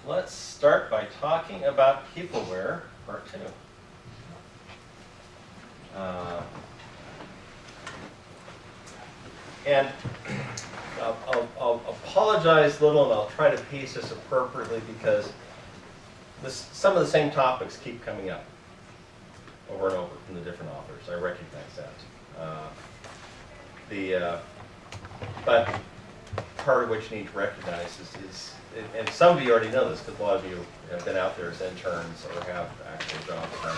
let's start by talking about Peopleware, Part 2. And I'll apologize a little, and I'll try to pace this appropriately because some of the same topics keep coming up over and over from the different authors. I recognize that. But part of what you need to recognize is, and some of you already know this because a lot of you have been out there as interns or have actual jobs now,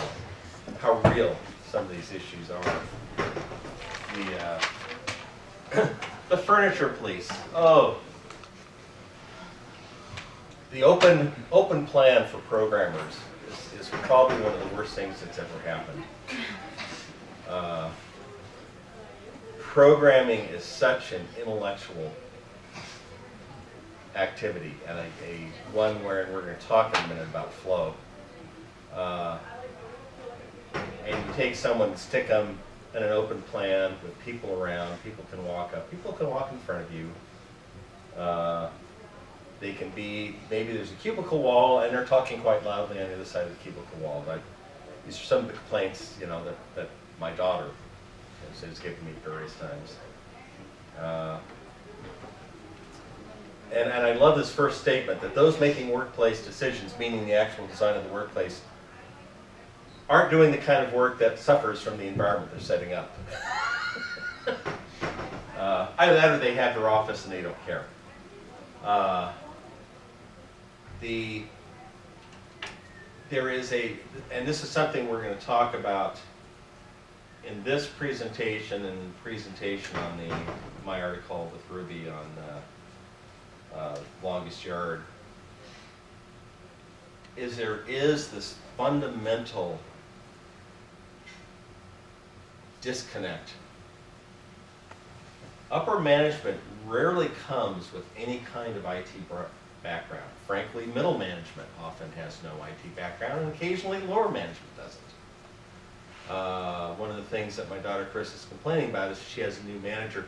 how real some of these issues are. The furniture police. Oh, the open plan for programmers is probably one of the worst things that's ever happened. Programming is such an intellectual activity, and one where we're going to talk in a minute about flow. And you take someone, stick them in an open plan with people around. People can walk up. People can walk in front of you. They can be, maybe there's a cubicle wall, and they're talking quite loudly on the other side of the cubicle wall. These are some of the complaints, that my daughter has given me various times. And I love this first statement, that those making workplace decisions, meaning the actual design of the workplace, aren't doing the kind of work that suffers from the environment they're setting up. Either that or they have their office and they don't care. There is and this is something we're going to talk about in this presentation and presentation on my article with Ruby on Longest Yard, there is this fundamental disconnect. Upper management rarely comes with any kind of IT background. Frankly, middle management often has no IT background, and occasionally lower management doesn't. One of the things that my daughter Chris is complaining about is she has a new manager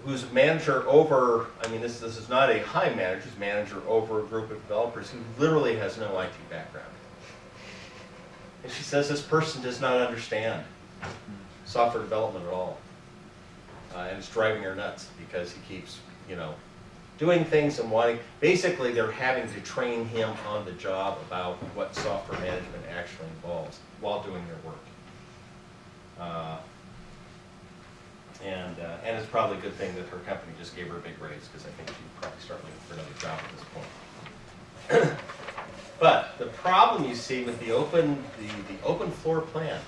who's a manager over, this is not a high manager, who's manager over a group of developers who literally has no IT background. And she says this person does not understand software development at all. And it's driving her nuts because he keeps, doing things and basically they're having to train him on the job about what software management actually involves while doing their work. And it's probably a good thing that her company just gave her a big raise because I think she'd probably start looking for another job at this point. But the problem you see with the open floor plan,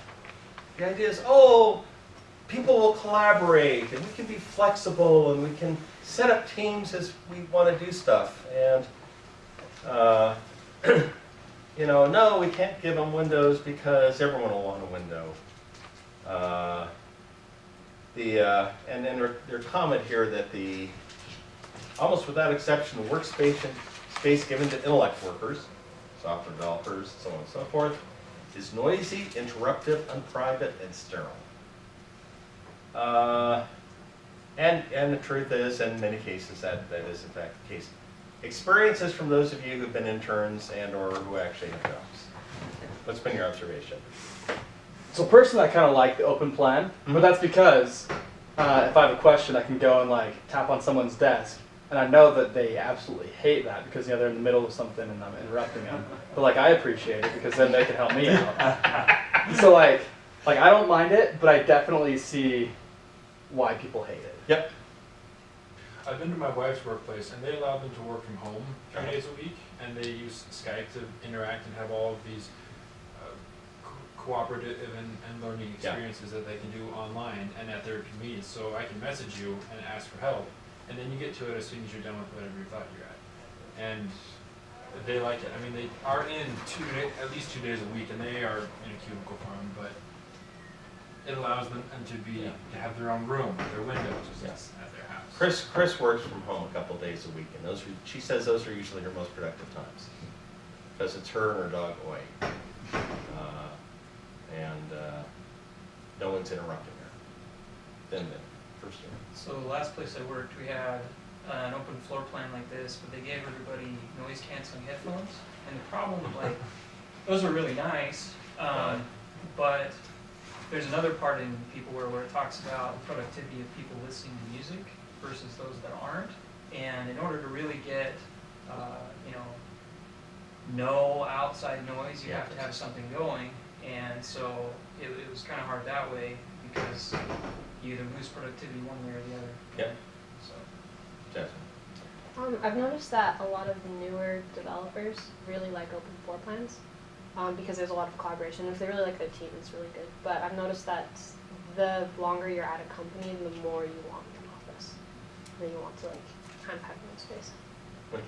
the idea is, people will collaborate and we can be flexible and we can set up teams as we want to do stuff. And no, we can't give them windows because everyone will want a window. And then their comment here that almost without exception, the space given to intellect workers, software developers, so on and so forth, is noisy, interruptive, unprivate, and sterile. And the truth is, in many cases, that is in fact the case. Experiences from those of you who've been interns and or who actually have jobs. What's been your observation? So personally, I kind of like the open plan, but that's because if I have a question, I can go and tap on someone's desk, and I know that they absolutely hate that because they're in the middle of something and I'm interrupting them. But I appreciate it because then they can help me out. So I don't mind it, but I definitely see why people hate it. Yep. I've been to my wife's workplace, and they allow them to work from home 3 days a week, and they use Skype to interact and have all of these cooperative and learning experiences that they can do online and at their convenience. So I can message you and ask for help, and then you get to it as soon as you're done with whatever you thought you're at. And they like it. They are in at least 2 days a week, and they are in a cubicle farm, but it allows them to have their own room, their windows at their house. Chris works from home a couple days a week, and she says those are usually her most productive times because it's her and her dog away, and no one's interrupting her. Then the first year. So the last place I worked, we had an open floor plan like this, but they gave everybody noise canceling headphones. And the problem, like, those are really nice, but there's another part in Peopleware where it talks about the productivity of people listening to music versus those that aren't. And in order to really get, you know, no outside noise, you have to have something going. And so it was kind of hard that way because you either lose productivity one way or the other. Yep. So. Jasmine. I've noticed that a lot of the newer developers really like open floor plans because there's a lot of collaboration. If they really like their team, it's really good. But I've noticed that the longer you're at a company, the more you want an office. Then you want to like kind of have your own space.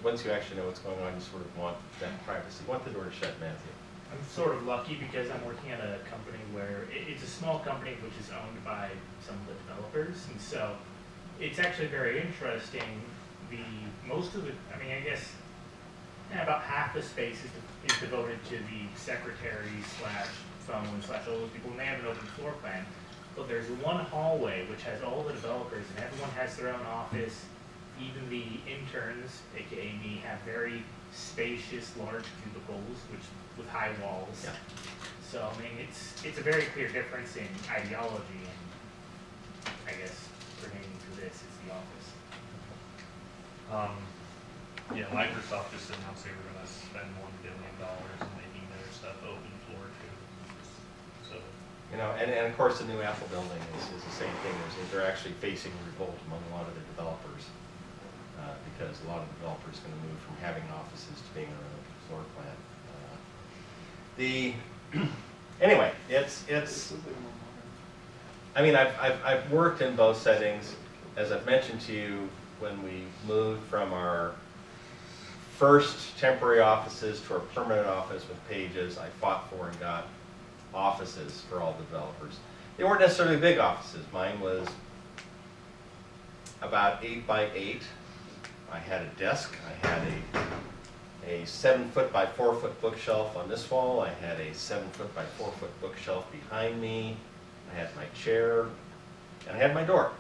Once you actually know what's going on, you sort of want that privacy. You want the door to shut, Matthew. I'm sort of lucky because I'm working at a company where it's a small company which is owned by some of the developers, and so it's actually very interesting. Most of the, I mean, I guess about half the space is devoted to the secretary / phone / all those people, and they have an open floor plan. But there's one hallway which has all the developers, and everyone has their own office. Even the interns, aka me, have very spacious, large cubicles, with high walls. Yeah. So I mean, it's a very clear difference in ideology, and I guess pertaining to this is the office. Yeah, Microsoft just announced they were going to spend $1 billion in making their stuff open floor too. So, You know, and of course the new Apple building is the same thing. They're actually facing revolt among a lot of their developers because a lot of developers are going to move from having offices to being their own floor plan. Anyway, it's. I mean, I've worked in both settings, as I've mentioned to you. When we moved from our first temporary offices to our permanent office with Pages, I fought for and got offices for all the developers. They weren't necessarily big offices. Mine was about 8 by 8. I had a desk. I had a 7-foot by 4-foot bookshelf on this wall. I had a 7-foot by 4-foot bookshelf behind me. I had my chair, and I had my door.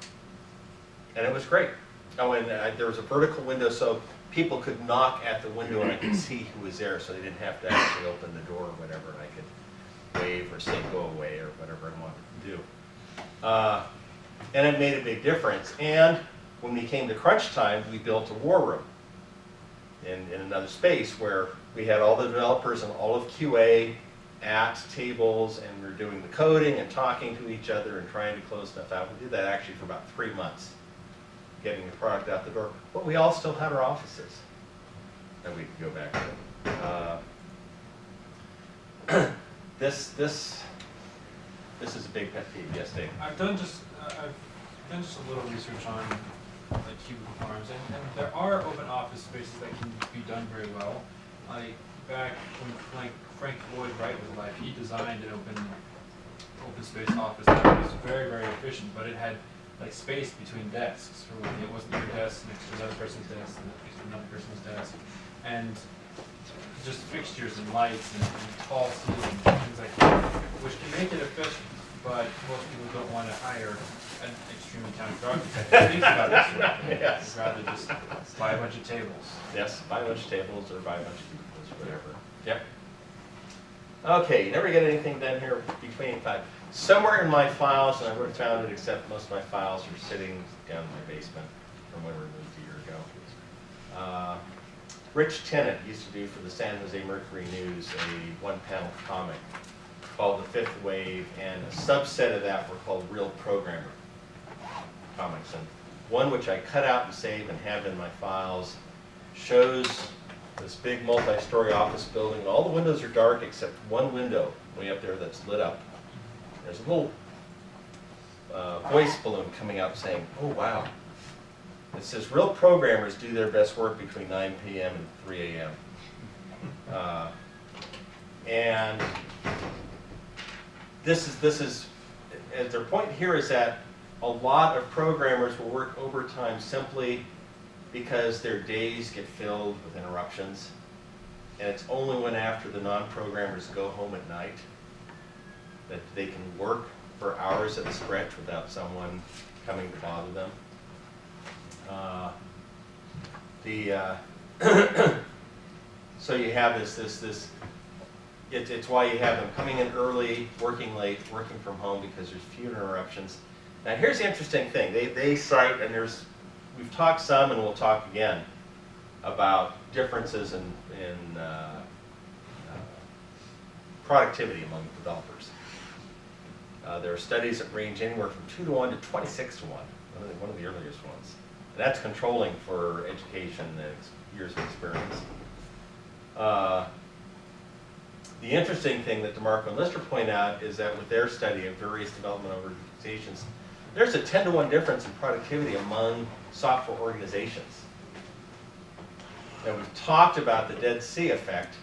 And it was great. Oh, and there was a vertical window so people could knock at the window and I could see who was there, so they didn't have to actually open the door or whatever, and I could wave or say go away or whatever I wanted to do. And it made a big difference. And when we came to crunch time, we built a war room in another space where we had all the developers and all of QA at tables, and we were doing the coding and talking to each other and trying to close stuff out. We did that actually for about 3 months, getting the product out the door. But we all still had our offices that we could go back to. This is a big pet peeve. Yes, Dave. I've done just a little research on like cubicle farms, and there are open office spaces that can be done very well. Like back when like Frank Lloyd Wright was alive, he designed an open space office that was very, very efficient, but it had like space between desks. For when it wasn't your desk next to another person's desk and next to another person's desk, and just fixtures and lights and tall ceilings and things like that, which can make it efficient, but most people don't want to hire an extremely talented architect who thinks about this way. Yes. They'd rather just buy a bunch of tables. Yes, buy a bunch of tables or buy a bunch of cubicles, whatever. Yep. Okay, you never get anything done here between 5. Somewhere in my files, and I wrote down it, except most of my files are sitting down in my basement from when we moved a year ago. Rich Tennant used to do for the San Jose Mercury News a one-panel comic called The Fifth Wave, and a subset of that were called Real Programmer comics. And one which I cut out and saved and have in my files shows this big multi-story office building. All the windows are dark except one window way up there that's lit up. There's a little voice balloon coming out saying, "Oh wow." It says, "Real programmers do their best work between 9 p.m. and 3 a.m. And this is, their point here is that a lot of programmers will work overtime simply because their days get filled with interruptions. And it's only when after the non-programmers go home at night that they can work for hours at a stretch without someone coming to bother them. So you have it's why you have them coming in early, working late, working from home because there's few interruptions. Now here's the interesting thing. They cite, and we've talked some and we'll talk again about differences in productivity among developers. There are studies that range anywhere from 2 to 1 to 26 to 1, one of the earliest ones. And that's controlling for education and years of experience. The interesting thing that DeMarco and Lister point out is that with their study of various development organizations, there's a 10 to 1 difference in productivity among software organizations. And we've talked about the Dead Sea effect,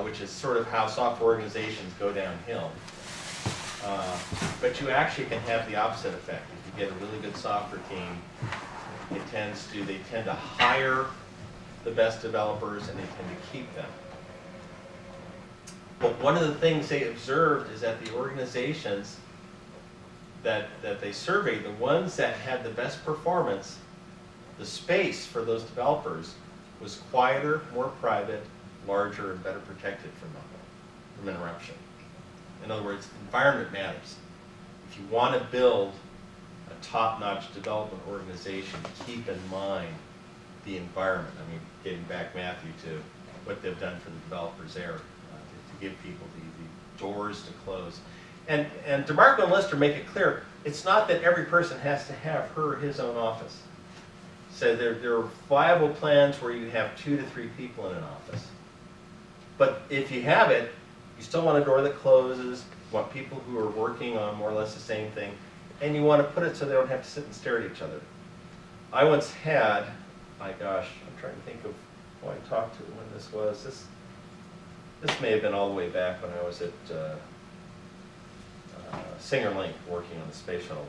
which is sort of how software organizations go downhill. But you actually can have the opposite effect. If you get a really good software team, they tend to hire the best developers and they tend to keep them. But one of the things they observed is that the organizations that they surveyed, the ones that had the best performance, the space for those developers was quieter, more private, larger, and better protected from interruption. In other words, environment matters. If you want to build a top-notch development organization, keep in mind the environment. I mean, getting back, Matthew, to what they've done for the developers there, to give people the doors to close. And DeMarco and Lister make it clear, it's not that every person has to have her or his own office. So there are viable plans where you have 2 to 3 people in an office. But if you have it, you still want a door that closes, you want people who are working on more or less the same thing, and you want to put it so they don't have to sit and stare at each other. I once had, my gosh, I'm trying to think of who I talked to when this was. This may have been all the way back when I was at Singer Link working on the space shuttle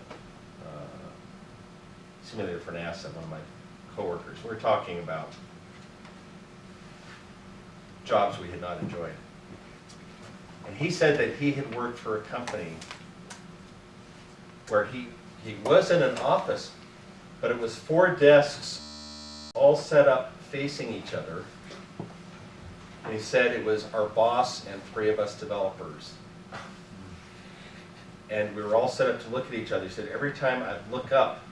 simulator for NASA, one of my coworkers. We were talking about jobs we had not enjoyed. And he said that he had worked for a company where he was in an office, but it was 4 desks all set up facing each other. And he said it was our boss and 3 of us developers. And we were all set up to look at each other. He said every time I'd look up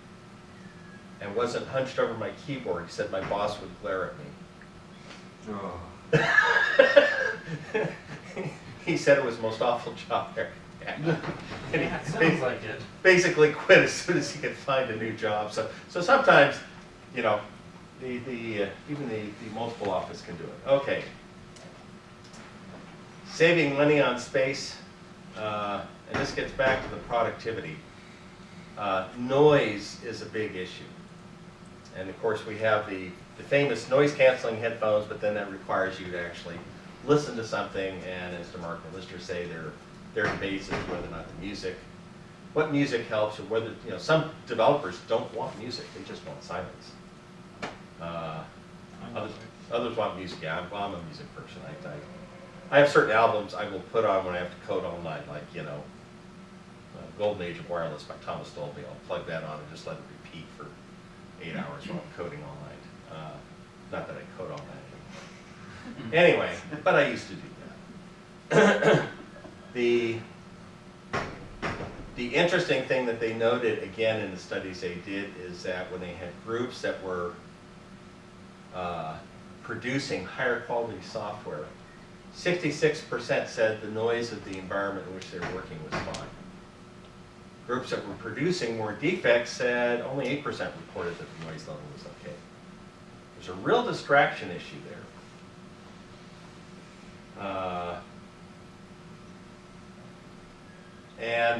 and wasn't hunched over my keyboard, he said my boss would glare at me. He said it was the most awful job there. And Yeah, it sounds like it. basically quit as soon as he could find a new job. So sometimes, you know, even the multiple office can do it. Okay. Saving money on space, and this gets back to the productivity. Noise is a big issue. And of course we have the famous noise canceling headphones, but then that requires you to actually listen to something, and as DeMarco and Lister say, they're debates as to whether or not the music, what music helps, or whether, you know, some developers don't want music, they just want silence. Others want music. Yeah, I'm a music person. I have certain albums I will put on when I have to code all night, like, you know, Golden Age of Wireless by Thomas Dolby. I'll plug that on and just let it repeat for 8 hours while I'm coding all night. Not that I code all night. Anyway, but I used to do that. The interesting thing that they noted, again, in the studies they did, is that when they had groups that were producing higher quality software, 66% said the noise of the environment in which they were working was fine. Groups that were producing more defects said only 8% reported that the noise level was okay. There's a real distraction issue there.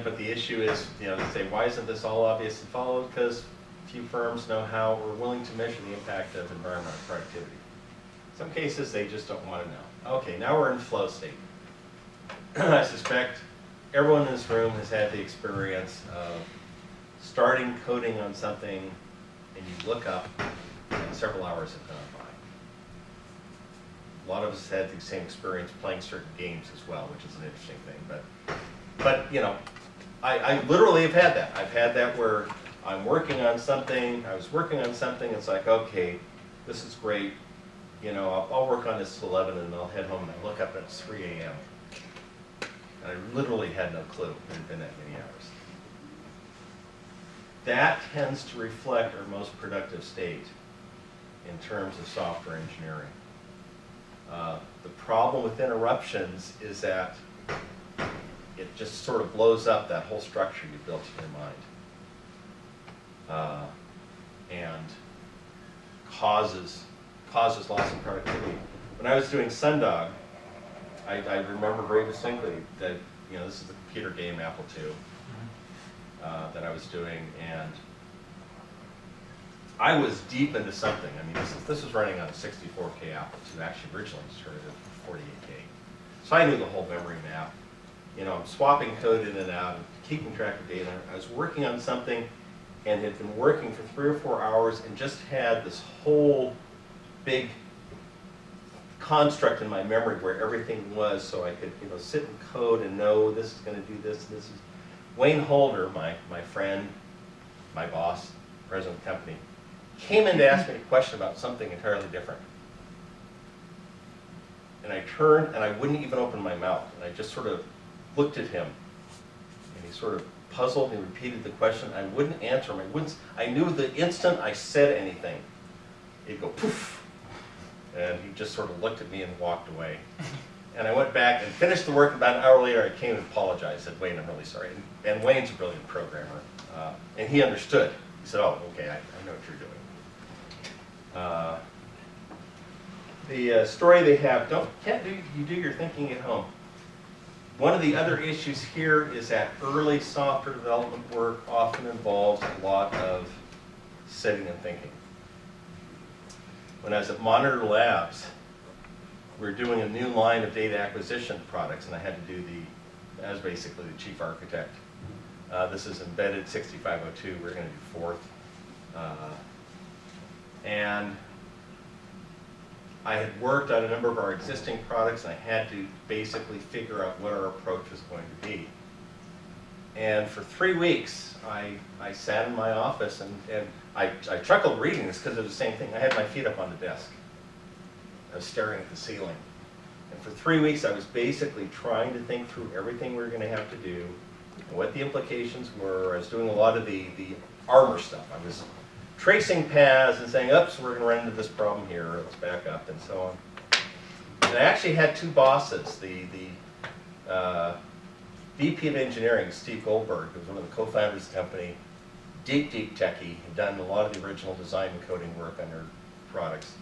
But the issue is, you know, they say, why isn't this all obvious and followed? Because few firms know how or are willing to measure the impact of environmental productivity. In some cases, they just don't want to know. Okay, now we're in flow state. I suspect everyone in this room has had the experience of starting coding on something and you look up and several hours have gone by. A lot of us had the same experience playing certain games as well, which is an interesting thing. But you know, I literally have had that. I've had that where I'm working on something, I was working on something, it's like, okay, this is great, you know, I'll work on this till 11 and I'll head home and I look up and it's 3 a.m. And I literally had no clue it had been that many hours. That tends to reflect our most productive state in terms of software engineering. The problem with interruptions is that it just sort of blows up that whole structure you built in your mind, and causes loss of productivity. When I was doing Sundog, I remember very distinctly that, you know, this is the computer game Apple II that I was doing, and I was deep into something. I mean, this was running on a 64K Apple II, actually originally started at 48K. So I knew the whole memory map. You know, I'm swapping code in and out, keeping track of data. I was working on something and had been working for 3 or 4 hours and just had this whole big construct in my memory where everything was, so I could, you know, sit and code and know this is going to do this, this is. Wayne Holder, my friend, my boss, president of the company, came in to ask me a question about something entirely different. And I turned and I wouldn't even open my mouth. And I just sort of looked at him. And he sort of puzzled and repeated the question. I wouldn't answer him. I knew the instant I said anything, it'd go poof. And he just sort of looked at me and walked away. And I went back and finished the work. About an hour later, I came and apologized. I said, Wayne, I'm really sorry. And Wayne's a brilliant programmer. And he understood. He said, oh, okay, I know what you're doing. The story they have, you do your thinking at home. One of the other issues here is that early software development work often involves a lot of sitting and thinking. When I was at Monitor Labs, we were doing a new line of data acquisition products, and I had to do I was basically the chief architect. This is embedded 6502, we're going to do fourth. And I had worked on a number of our existing products, and I had to basically figure out what our approach was going to be. And for 3 weeks, I sat in my office, and I chuckled reading this because it was the same thing. I had my feet up on the desk. I was staring at the ceiling. And for 3 weeks, I was basically trying to think through everything we were going to have to do, and what the implications were. I was doing a lot of the armor stuff. I was tracing paths and saying, oops, we're going to run into this problem here, let's back up, and so on. And I actually had two bosses. The VP of Engineering, Steve Goldberg, who was one of the co-founders of the company, deep techie, had done a lot of the original design and coding work on their products.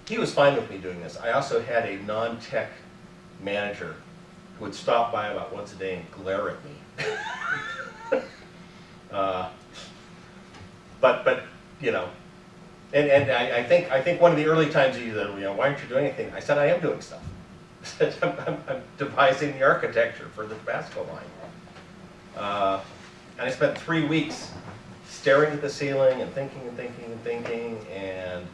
He was fine with me doing this. I also had a non-tech manager who would stop by about once a day and glare at me. But you know, and I think one of the early times he said, you know, why aren't you doing anything? I said, I am doing stuff. I said, I'm devising the architecture for the Tabasco line. And I spent 3 weeks staring at the ceiling and thinking and thinking and thinking. And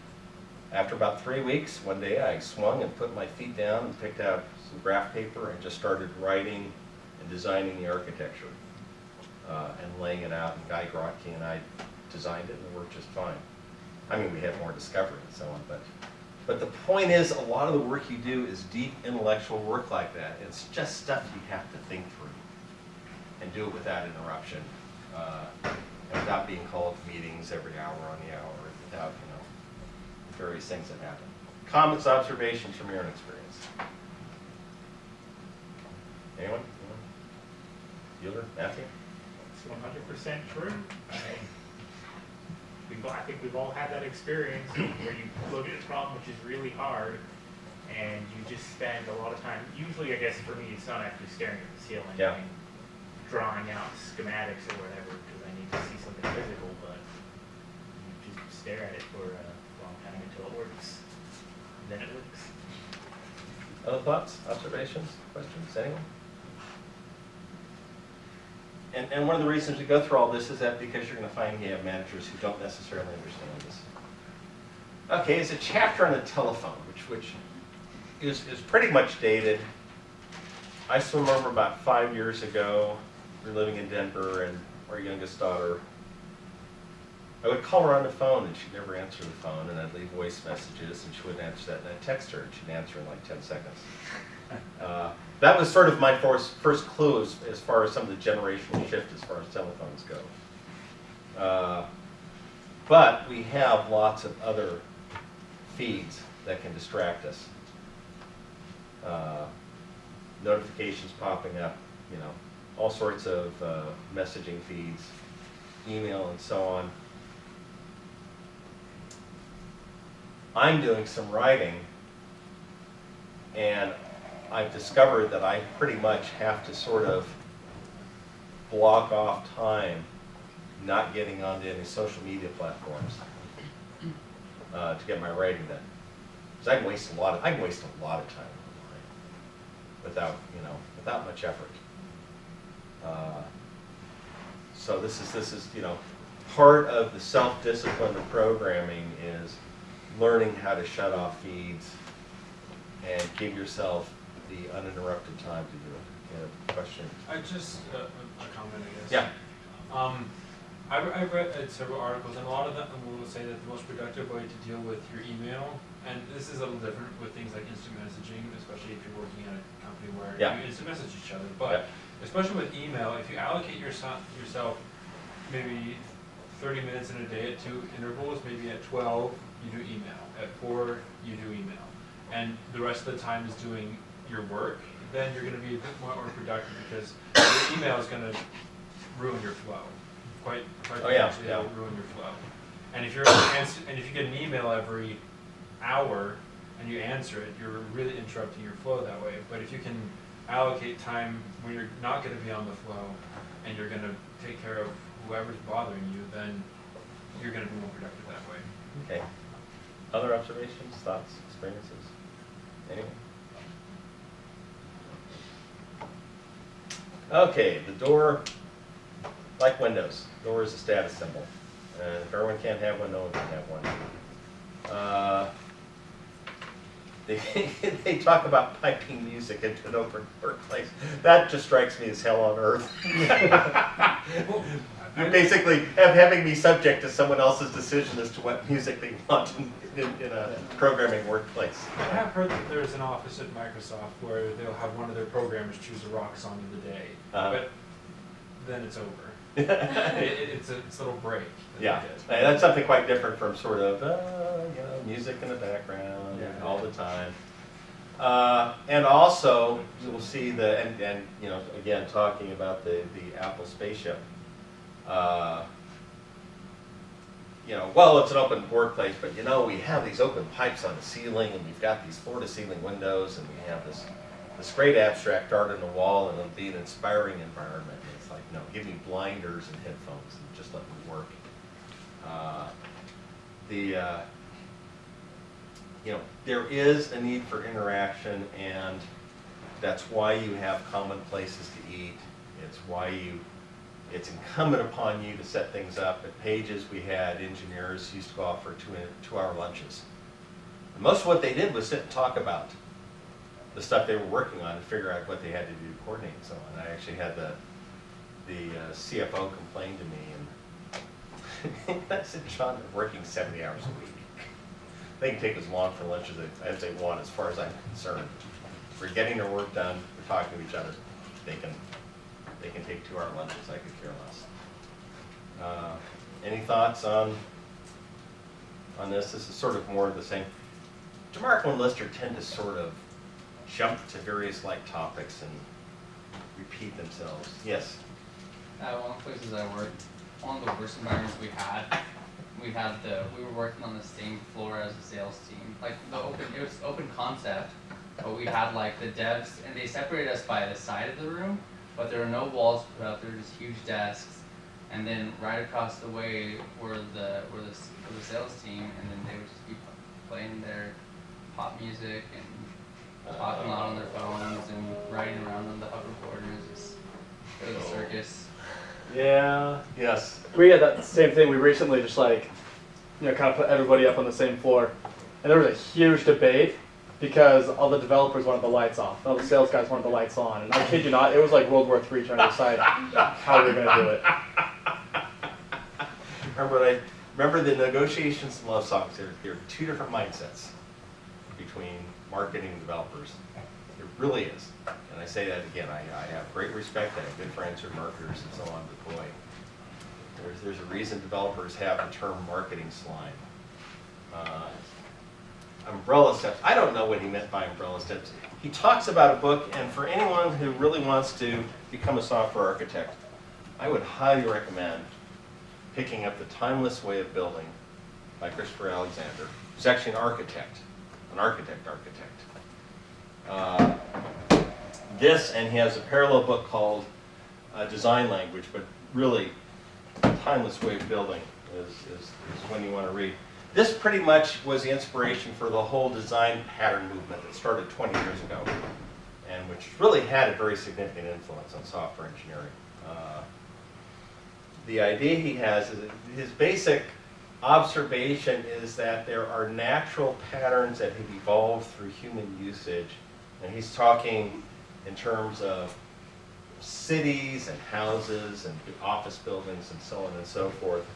after about 3 weeks, one day I swung and put my feet down and picked out some graph paper and just started writing and designing the architecture and laying it out. And Guy Grotke and I designed it, and it worked just fine. I mean, we had more discovery and so on, but the point is, a lot of the work you do is deep intellectual work like that. It's just stuff you have to think through and do it without interruption, and without being called to meetings every hour on the hour, without, you know, various things that happen. Comments, observations from your own experience. Anyone? Bueller? Matthew? It's 100% true. I think we've all had that experience where you look at a problem which is really hard, and you just spend a lot of time. Usually, I guess for me, it's not actually staring at the ceiling, Yeah. and drawing out schematics or whatever because I need to see something physical. But you just stare at it for a long time until it works. And then it works. Other thoughts, observations, questions? Anyone? And one of the reasons we go through all this is that because you're going to find you have managers who don't necessarily understand this. Okay, it's a chapter on the telephone, which is pretty much dated. I still remember about 5 years ago, we were living in Denver, and our youngest daughter I would call her on the phone and she'd never answer the phone, and I'd leave voice messages and she wouldn't answer that, and I'd text her and she'd answer in like 10 seconds. That was sort of my first clue as far as some of the generational shift as far as telephones go. But we have lots of other feeds that can distract us. Notifications popping up, you know, all sorts of messaging feeds, email and so on. I'm doing some writing, and I've discovered that I pretty much have to sort of block off time not getting onto any social media platforms to get my writing done. Because I can waste a lot of time online without much effort. So this is part of the self-discipline of programming is learning how to shut off feeds and give yourself the uninterrupted time to do it. You have a question? I just a comment, I guess. Yeah. I've read several articles, and a lot of them will say that the most productive way to deal with your email, and this is a little different with things like instant messaging, especially if you're working at a company where you instant message each other. But especially with email, if you allocate yourself maybe 30 minutes in a day at 2 intervals, maybe at 12 you do email, at 4 you do email, and the rest of the time is doing your work, then you're going to be a bit more productive because your email is going to ruin your flow. Quite potentially it'll ruin your flow. And if if you get an email every hour and you answer it, you're really interrupting your flow that way. But if you can allocate time when you're not going to be on the flow and you're going to take care of whoever's bothering you, then you're going to be more productive that way. Okay. Other observations, thoughts, experiences? Anyone? Okay, the door, like Windows, door is a status symbol. And if everyone can't have one, no one can have one. They talk about piping music into an open workplace. That just strikes me as hell on earth. You're basically having me subject to someone else's decision as to what music they want in a programming workplace. I have heard that there's an office at Microsoft where they'll have one of their programmers choose a rock song of the day, but then it's over. It's a little break. Yeah, and that's something quite different from sort of music in the background all the time. And also, you'll see and again, talking about the Apple spaceship. Well, it's an open workplace, but we have these open pipes on the ceiling, and we've got these floor-to-ceiling windows, and we have this great abstract art on the wall, and it'll be an inspiring environment. And it's like, no, give me blinders and headphones and just let me work. There is a need for interaction, and that's why you have common places to eat. It's why it's incumbent upon you to set things up. At Pages, we had engineers who used to go out for 2-hour lunches. And most of what they did was sit and talk about the stuff they were working on and figure out what they had to do to coordinate and so on. I actually had the CFO complain to me, and I said, Sean, they're working 70 hours a week. They can take as long for lunch as they want, as far as I'm concerned. We're getting their work done, we're talking to each other. They can take 2-hour lunches, I could care less. Any thoughts on this? This is sort of more of the same. DeMarco and Lister tend to sort of jump to various topics and repeat themselves. Yes? At one of the places I worked, one of the worst environments we were working on the same floor as the sales team. It was open concept, but we had the devs, and they separated us by the side of the room, but there were no walls put up, there were just huge desks, and then right across the way were the sales team, and then they would just be playing their pop music and talking out on their phones and riding around on the hoverboard, and it was a circus. Yeah. Yes. We had that same thing. We recently just kind of put everybody up on the same floor, and there was a huge debate because all the developers wanted the lights off, and all the sales guys wanted the lights on. And I kid you not, it was like World War III trying to decide how we were going to do it. Remember remember the negotiations and love songs, there are two different mindsets between marketing and developers. It really is. And I say that again, I have great respect, I have good friends who are marketers and so on, but boy, there's a reason developers have the term marketing slime. Umbrella steps, I don't know what he meant by umbrella steps. He talks about a book, and for anyone who really wants to become a software architect, I would highly recommend picking up The Timeless Way of Building by Christopher Alexander, who's actually an architect. This, and he has a parallel book called Design Language, but really, The Timeless Way of Building is one you want to read. This pretty much was the inspiration for the whole design pattern movement that started 20 years ago, and which really had a very significant influence on software engineering. The idea he has is that his basic observation is that there are natural patterns that have evolved through human usage, and he's talking in terms of cities and houses and office buildings and so on and so forth.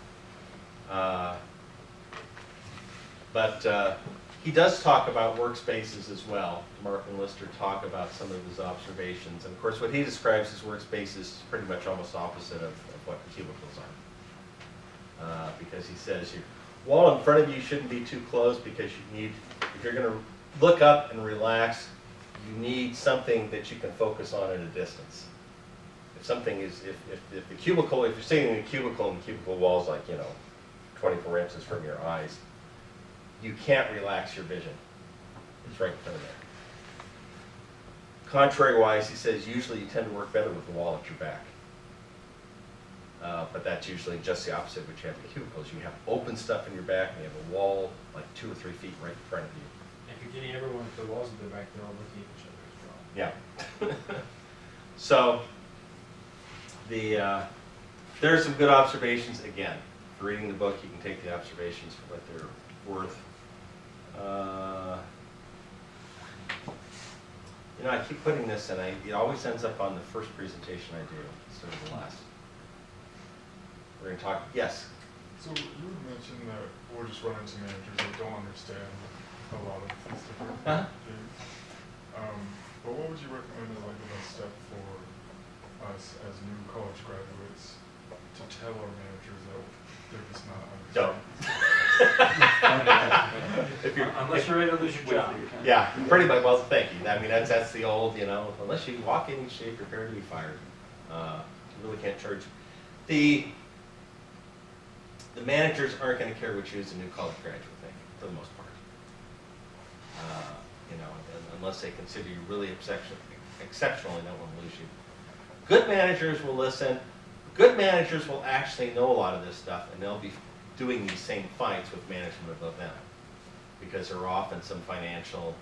But he does talk about workspaces as well. DeMarco and Lister talk about some of his observations. And of course, what he describes as workspaces is pretty much almost opposite of what cubicles are. Because he says your wall in front of you shouldn't be too close, because you need, if you're going to look up and relax, you need something that you can focus on at a distance. If something is, if the cubicle, if you're sitting in a cubicle and the cubicle wall's like, 24 inches from your eyes, you can't relax your vision. It's right in front of there. Contrary-wise, he says, usually you tend to work better with the wall at your back. But that's usually just the opposite of what you have in cubicles. You have open stuff in your back, and you have a wall like 2 or 3 feet right in front of you. If you're getting everyone with the walls at their back, they're all looking at each other as well. Yeah. So, there are some good observations. Again, reading the book, you can take the observations for what they're worth. I keep putting this, and it always ends up on the first presentation I do instead of the last. We're going to talk, yes? So you had mentioned that we'll just run into managers that don't understand a lot of these different things. But what would you recommend as like the best step for us as new college graduates to tell our managers that they're just not understanding? Unless you're ready to lose your job. Yeah, pretty much. Well, thank you. I mean, that's the old, unless you walk in shape, prepare to be fired. You really can't charge. The managers aren't going to care what you as a new college graduate think, for the most part. Unless they consider you really exceptional and don't want to lose you. Good managers will listen. Good managers will actually know a lot of this stuff, and they'll be doing these same fights with management above them, because there are often some financial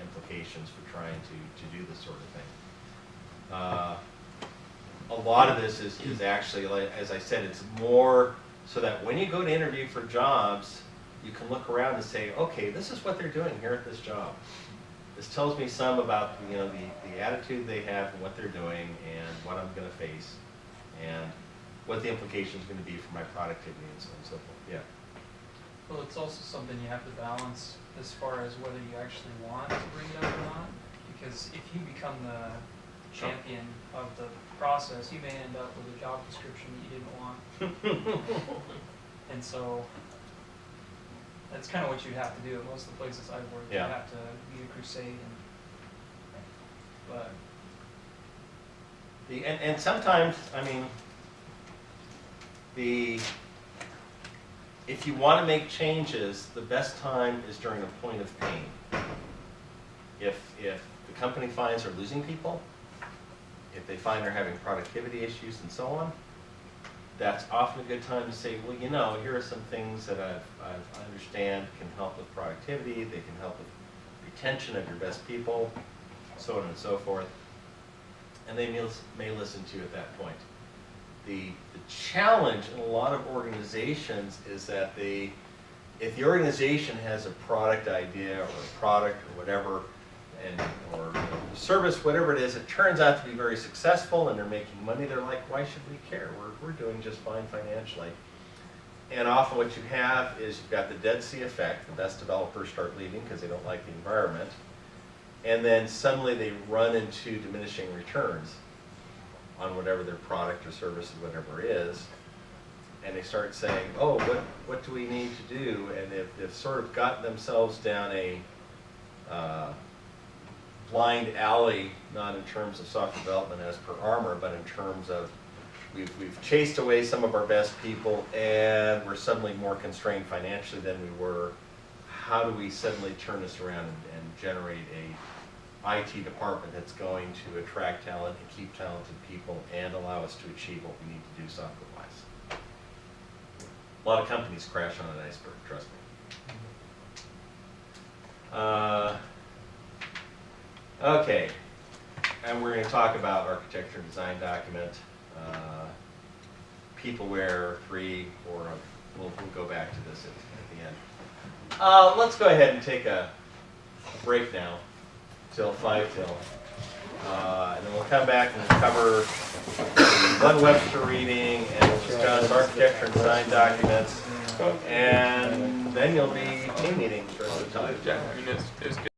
implications for trying to do this sort of thing. A lot of this is actually, like, as I said, it's more so that when you go to interview for jobs, you can look around and say, okay, this is what they're doing here at this job. This tells me some about the attitude they have and what they're doing and what I'm going to face and what the implication is going to be for my productivity and so on and so forth. Yeah. Well, it's also something you have to balance as far as whether you actually want to bring it up or not. Because if you become the champion of the process, you may end up with a job description that you didn't want. And so that's kind of what you'd have to do at most of the places I've worked. Yeah. You have to be a crusade. But and sometimes, if you want to make changes, the best time is during a point of pain. If the company finds they're losing people, if they find they're having productivity issues and so on, that's often a good time to say, well, here are some things that I understand can help with productivity, they can help with retention of your best people, so on and so forth. And they may listen to you at that point. The challenge in a lot of organizations is that if the organization has a product idea or a product or whatever, or service, whatever it is, it turns out to be very successful and they're making money, they're like, why should we care? We're doing just fine financially. And often what you have is you've got the Dead Sea effect. The best developers start leaving because they don't like the environment. And then suddenly they run into diminishing returns on whatever their product or service or whatever is. And they start saying, oh, what do we need to do? And they've sort of gotten themselves down a blind alley, not in terms of software development as per Armor, but in terms of we've chased away some of our best people and we're suddenly more constrained financially than we were. How do we suddenly turn this around and generate a IT department that's going to attract talent and keep talented people and allow us to achieve what we need to do software-wise? A lot of companies crash on an iceberg, trust me. Okay, and we're going to talk about architecture and design document, Peopleware 3, or we'll go back to this at the end. Let's go ahead and take a break now till 5 till, and then we'll come back and cover one Webster reading, and we'll discuss architecture and design documents, and then you'll be team meetings for the rest of the time. Yeah, I mean, it's good.